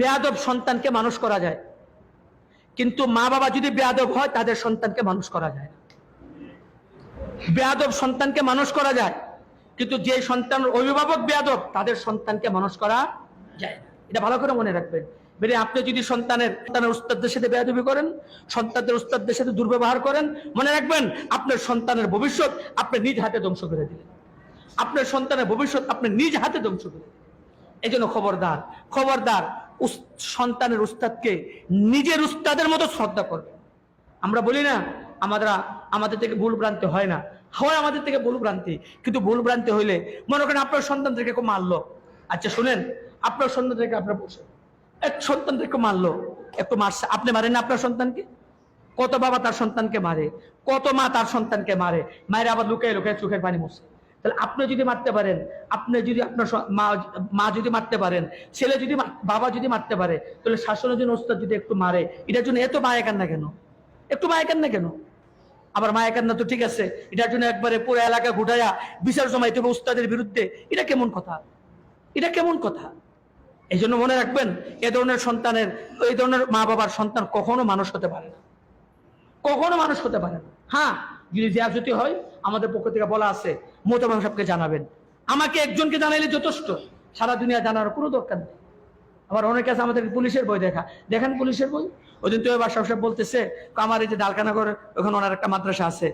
বেয়াদব সন্তানকে মানুষ করা যায়, কিন্তু মা বাবা যদি বেয়াদব হয় তাদের সন্তানকে মানুষ করা যায় না। বেয়াদব সন্তানকে মানুষ করা যায়, কিন্তু যে সন্তানের অভিভাবক বেয়াদব তাদের সন্তানকে মানুষ করা যায় না। এটা ভালো করে মনে রাখবেন। বেরে আপনি যদি সন্তানের উস্তাদদের সাথে বেয়াদবি করেন, সন্তানদের উস্তাদদের সাথে দুর্ব্যবহার করেন, মনে রাখবেন আপনার সন্তানের ভবিষ্যৎ আপনি নিজ হাতে ধ্বংস করে দিলেন। আপনার সন্তানের ভবিষ্যৎ আপনি নিজ হাতে ধ্বংস করে দিলেন। এই জন্য খবরদার, খবরদার, সন্তানের উস্তাদকে নিজের উস্তাদের মতো শ্রদ্ধা করবেন। আমরা বলি না আমাদের থেকে ভুল ভ্রান্তি হয় না, হয় আমাদের থেকে ভুল ভ্রান্তি, কিন্তু ভুল ভ্রান্তি হইলে মনে করেন আপনার সন্তানদেরকে কেউ মারলো, আচ্ছা শুনেন, আপনার সন্তানদেরকে আপনার বসে এক সন্তানদেরকে মারলো, একটু মারছে, আপনি মারেন না আপনার সন্তানকে? কত বাবা তার সন্তানকে মারে, কত মা তার সন্তানকে মারে, মায়ের আবার লুকায় লুকায় চোখের পানি মুছে। তাহলে আপনি যদি মারতে পারেন, আপনি যদি আপনার মা যদি মারতে পারেন, ছেলে যদি বাবা যদি মারতে পারে, তাহলে শাসনের জন্য ওস্তাদ যদি একটু মারে, এটার জন্য এত মায়া কান্না কেন? একটু মায়া কান্না কেন? আবার মায়া কান্না তো ঠিক আছে, এটার জন্য একবারে পুরো এলাকা ঘুটাইয়া বিচার জমাইতে হবে উস্তাদের বিরুদ্ধে, এটা কেমন কথা? এটা কেমন কথা? এই জন্য মনে রাখবেন, এই ধরনের সন্তানের, এই ধরনের মা বাবার সন্তান কখনো মানুষ হতে পারে না, কখনো মানুষ হতে পারে না। হ্যাঁ, যদি জিয়াজতি হয় আমাদের পক্ষ থেকে বলা আছে, মোতাবাম সাহেবকে জানাবেন। আমাকে একজনকে জানাইলে যথেষ্ট, সারা দুনিয়া জানার কোনো দরকার নেই। আবার অনেকে আছে আমাদের পুলিশের বই দেখেন পুলিশের বই। ওই দিন তো বাদশাহ সাহেব বলতেছে, আমার এই যে ডালখানাগর ওখানে ওনার একটা মাদ্রাসা আছে,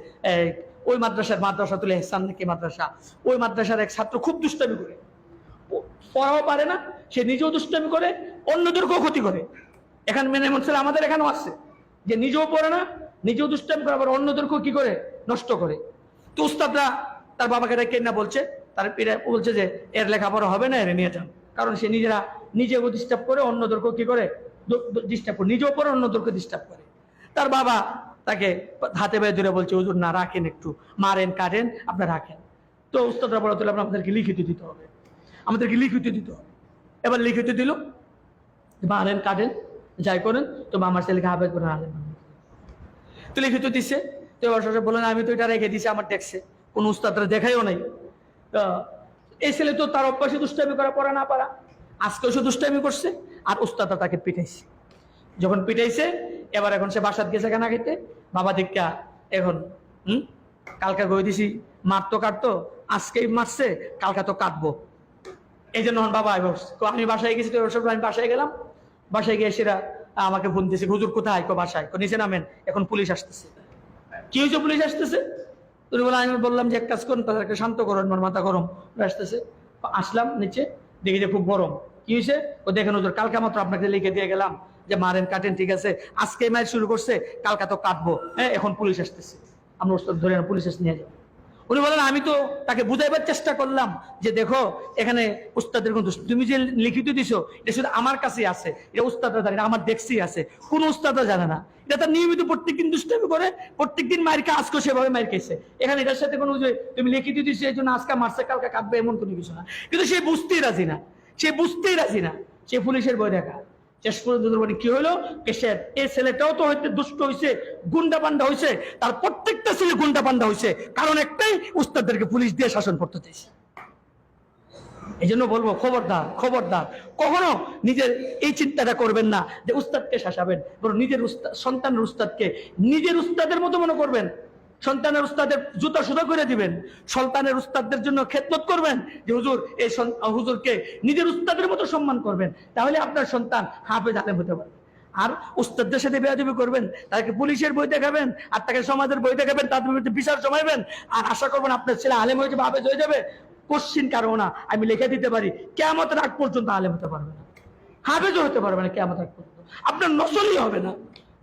ওই মাদ্রাসাতুল ইহসান নাকি মাদ্রাসা, ওই মাদ্রাসার এক ছাত্র খুব দুষ্টামি করে, পড়াও পারে না, সে নিজেও দুষ্টামি করে, অন্যদেরকেও ক্ষতি করে। এখানে মেনে মনে আমাদের এখানেও আছে যে নিজেও পড়ে না, নিজেও দুষ্টামি করে, আবার অন্যদেরকেও কি করে, নষ্ট করে। তো উস্তাদরা তার বাবাকে ডেকে না বলছে, তার পীরা বলছে যে এর লেখাপড়া হবে না, এর নিয়ে যান। কারণ সে নিজেও ডিস্টার্ব করে, অন্যদেরকেও কি করে, ডিস্টার্ব করে, নিজেও পড়ে, অন্যদেরকে ডিস্টার্ব করে। তার বাবা তাকে হাতে বেয়ে ধরে বলছে, হুজুর না, রাখেন, একটু মারেন কাটেন, আপনার রাখেন। তো উস্তাদরা বলা তুলে আমাদেরকে লিখিত দিতে হবে, আমাদেরকে লিখিত দিতে হবে। এবার লিখিত দিল, মারেন কাটেন যাই করেন, তো আমার ছেলেকে হাফেজ করে আলেম তো লিখিত দিচ্ছে। তো বললেন আমি তো এটা রেখে দিছি আমার ট্যাক্সে, কোন উস্তাদরা দেখাইও নাই। এই ছেলে তো তার অভ্যাসে দুষ্টামি করা, পড়া না পারা, আজকে সে দুষ্টামি করছে, আর উস্তাদরা তাকে পিটাইছে। যখন পিটাইছে, এখন সে বাসাত গেছে কেনা খেতে, বাবা দীক্ষা এখন কালকে গই দিছি, মারতো কাটতো, আজকেই মারছে, কালকে তো কাটবো। এই জন্য বাবা আমি বাসায় গেছি, তো আমি বাসায় গেলাম, বাসায় গিয়ে সেরা আমাকে ফোন দিয়েছে, হুজুর কোথায়? বাসায়। নিচে নামেন, এখন পুলিশ আসতেছে। কি হয়েছে? পুলিশ আসতেছে। তুমি বলে, আমি বললাম যে এক কাজ করুন, তাদেরকে শান্ত করুন, আমার মাথা গরম আসতেছে। আসলাম নিচে, দেখি যে খুব গরম। কি হয়েছে? ও দেখেন হুজুর, কালকে মাত্র আপনাকে লিখে দিয়ে গেলাম যে মারেন কাটেন, ঠিক আছে, আজকে মায়ের শুরু করছে, কালকে তো কাটবো। হ্যাঁ, এখন পুলিশ আসতেছে, আমরা ওস্তাদ ধরে পুলিশ নিয়ে যাবো। উনি বলেন, আমি তো তাকে বুঝাইবার চেষ্টা করলাম যে দেখো, এখানে উস্তাদের কোন, তুমি যে লিখিত দিছো এটা শুধু আমার কাছেই আছে, এটা উস্তাদরা জানে না, আমার দেখছি আছে, কোন উস্তাদরা জানে না। এটা তার নিয়মিত প্রত্যেকদিন দুষ্টামি করে, প্রত্যেকদিন মায়ের কে আজকে সেভাবে মায়ের খেয়েছে। এখানে এটার সাথে কোনো যে তুমি লিখিত দিছো এই জন্য আজকে মারছে কালকে কাটবে, এমন কোনো কিছু না। কিন্তু সে বুঝতেই রাজি না, সে বুঝতেই রাজি না, সে পুলিশের বই দেখা। শেষ পর্যন্ত কি হলো, কেসের এই ছেলেটাও তো হয়তো দুষ্ট হয়েছে, গুন্ডা পান্ডা হয়েছে, তার প্রত্যেকটা ছেলে গুন্ডা পান্ডা হয়েছে, কারণ একটাই, উস্তাদদেরকে পুলিশ দিয়ে শাসন করতে চাইছে। এই জন্য বলবো, খবরদার, খবরদার, কখনো নিজের এই চিন্তাটা করবেন না যে উস্তাদকে শাসাবেন, বরং নিজের সন্তানের উস্তাদকে নিজের উস্তাদের মতো মনে করবেন। সন্তানের উস্তাদের জুতা সুতা করে দিবেন, সন্তানের উস্তাদদের জন্য খেদমত করবেন, যে হুজুর এই হুজুরকে নিজের উস্তাদের মতো সম্মান করবেন, তাহলে আপনার সন্তান হাফেজ আলেম হতে পারবে। আর উস্তাদদের সাথে বেয়াদবি করবেন, তাকে পুলিশের বই দেখাবেন, আর তাকে সমাজের বই দেখাবেন, তার বিরুদ্ধে বিচার জমাইবেন, আর আশা করবেন আপনার ছেলে আলেম হয়ে যাবে, হাফেজ হয়ে যাবে। কোশ্চিন কারো না, আমি লিখে দিতে পারি, কিয়ামতের আগ পর্যন্ত আলেম হতে পারবে না, হাফেজও হতে পারবে না কিয়ামতের আগ পর্যন্ত। আপনার নসলই হবে না।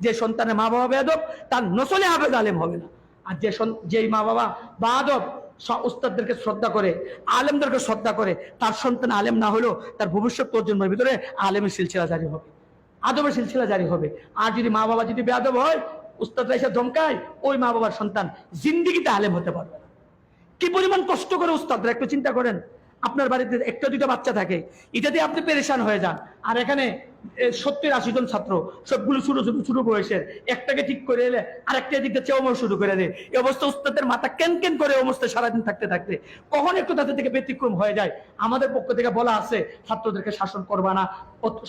যে সন্তানের মা বাবা বেয়াদব, তার নসলে হাফেজ আলেম হবে না। আর যে মা বাবা বাদব, উস্তাদদেরকে শ্রদ্ধা করে, আলেমদেরকে শ্রদ্ধা করে, তার সন্তান আলেম না হলেও তার ভবিষ্যৎ প্রজন্মের ভিতরে আলেমের সিলসিলা জারি হবে, আদবের সিলসিলা জারি হবে। আর যদি মা বাবা যদি বেয়াদব হয়, উস্তাদরা এসে ধমকায়, ওই মা বাবার সন্তান জিন্দিগিতে আলেম হতে পারবে না। কি পরিমাণ কষ্ট করে উস্তাদরা, একটু চিন্তা করেন। আপনার বাড়িতে একটা দুইটা বাচ্চা থাকে, এটা দিয়ে আপনি পেরেশান হয়ে যান, আর এখানে 70-80 জন ছাত্র, সবগুলো ছোট ছোট ছোট বয়সের, একটাকে ঠিক করে এলে আরেকটা দিকটা চেওয়া শুরু করে দেয়। এই অবস্থা উস্তাদের মাথা কেন কেন করে অবস্থায় সারাদিন থাকতে থাকতে কখন একটু তাদের থেকে ব্যতিক্রম হয়ে যায়। আমাদের পক্ষ থেকে বলা আছে ছাত্রদেরকে শাসন করবা না,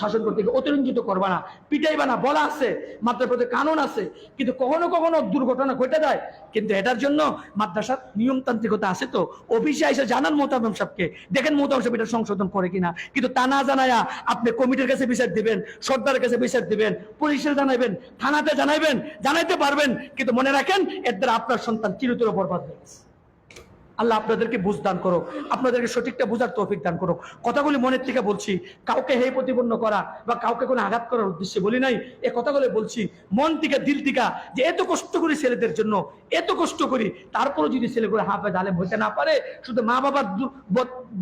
শাসন করতে অতিরঞ্জিত করবা না, পিটাইবা না, বলা আছে, মাদ্রাসার প্রতি কানুন আছে। কিন্তু কখনো কখনো দুর্ঘটনা ঘটে যায়। কিন্তু এটার জন্য মাদ্রাসার নিয়মতান্ত্রিকতা আছে। তো অফিসে এসে জানান মোহতামিম সাহেবকে, দেখেন মোহতামিম সাহেব এটা সংশোধন করে কিনা। কিন্তু তা না জানায়া আপনি কমিটির কাছে বিচার দিবেন, সর্দারের কাছে বিচার দিবেন, পুলিশে জানাইবেন, থানাতে জানাইবেন, জানাইতে পারবেন, কিন্তু মনে রাখেন এর দ্বারা আপনার সন্তান চিরতরে বরবাদ হয়ে গেছে। আল্লাহ আপনাদেরকে বুঝ দান করো, আপনাদেরকে সঠিকটা বুঝার তৌফিক দান করো। কথাগুলি মনের থেকে বলছি, কাউকে হে প্রতিপন্ন করা বা কাউকে কোনো আঘাত করার উদ্দেশ্যে বলি নাই। এ কথাগুলো বলছি মন থেকে, দিল থেকে, যে এত কষ্ট করি ছেলেদের জন্য, এত কষ্ট করি, তারপরে যদি ছেলেগুলো হাফেজ আলেম হইতে না পারে, শুধু মা বাবার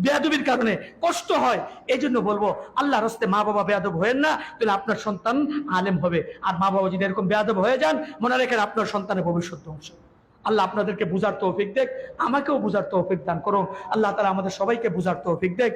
বেয়াদবির কারণে কষ্ট হয়। এই জন্য বলবো আল্লাহর রাস্তে মা বাবা বেয়াদব হয়েন না, তাহলে আপনার সন্তান আলেম হবে। আর মা বাবা যদি এরকম বেয়াদব হয়ে যান, মনে রাখেন আপনার সন্তানের ভবিষ্যৎ ধ্বংস। আল্লাহ আপনাদেরকে বুঝার তৌফিক দেখ, আমাকেও বুঝার তৌফিক দান করুন। আল্লাহ তাআলা আমাদের সবাইকে বুঝার তৌফিক দেখ।